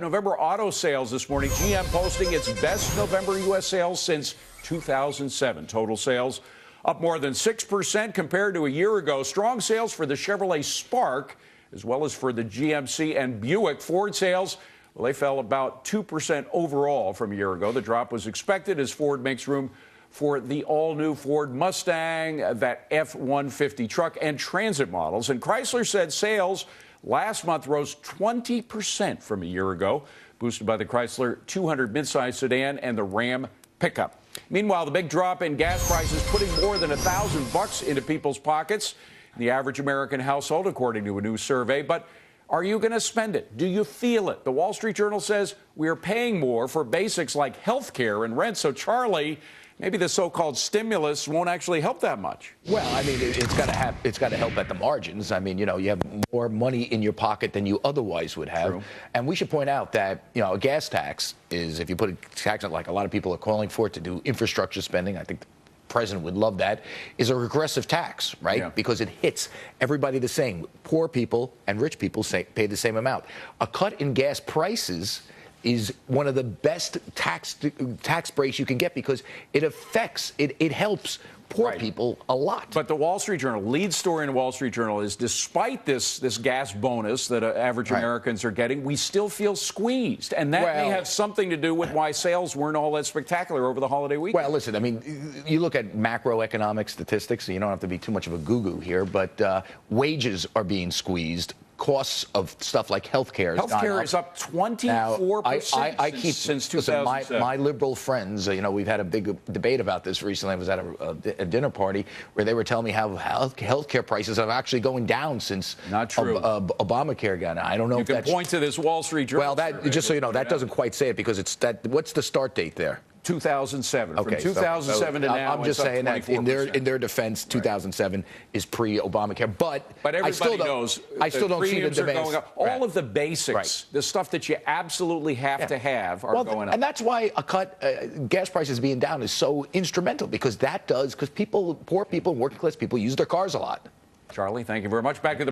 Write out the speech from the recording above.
got November auto sales this morning. GM posting its best November U.S. sales since 2007. Total sales up more than 6% compared to a year ago. Strong sales for the Chevrolet Spark, as well as for the GMC and Buick. Ford sales, well, they fell about 2% overall from a year ago. The drop was expected as Ford makes room for the all-new Ford Mustang, that F-150 truck, and Transit models. And Chrysler said sales last month rose 20% from a year ago, boosted by the Chrysler 200 midsize sedan and the Ram pickup. Meanwhile, the big drop in gas prices putting more than $1,000 into people's pockets, the average American household, according to a new survey. But are you going to spend it? Do you feel it? The Wall Street Journal says we are paying more for basics like health care and rent. So, Charlie, maybe the so-called stimulus won't actually help that much. Well, I mean, it's got to help at the margins. I mean, you have more money in your pocket than you otherwise would have. True. And we should point out that, a gas tax is, if you put a tax on, like a lot of people are calling for it to do infrastructure spending, I think the president would love that, is a regressive tax, right? Yeah. Because it hits everybody the same. Poor people and rich people pay the same amount. A cut in gas prices is one of the best tax breaks you can get because it helps poor people a lot. But the Wall Street Journal, lead story in the Wall Street Journal is, despite this gas bonus that average Americans are getting, we still feel squeezed. And that may have something to do with why sales weren't all that spectacular over the holiday weekend. Well, listen, I mean, you look at macroeconomic statistics, so you don't have to be too much of a guru here, but wages are being squeezed. Costs of stuff like healthcare is up 24% since 2007. My liberal friends, we've had a big debate about this recently. I was at a dinner party where they were telling me how healthcare prices are actually going down since Obamacare got out. I don't know if that's... You can point to this Wall Street Journal. Well, just so you know, that doesn't quite say it because it's that. What's the start date there? 2007. Okay, From 2007 to now, I'm just saying that in their defense, 2007 is pre-Obamacare. But everybody knows I still don't see the demands. Going up. All of the basics, the stuff that you absolutely have to have, are going up. And that's why a cut, gas prices being down is so instrumental because poor people and working class people use their cars a lot. Charlie, thank you very much. Back to the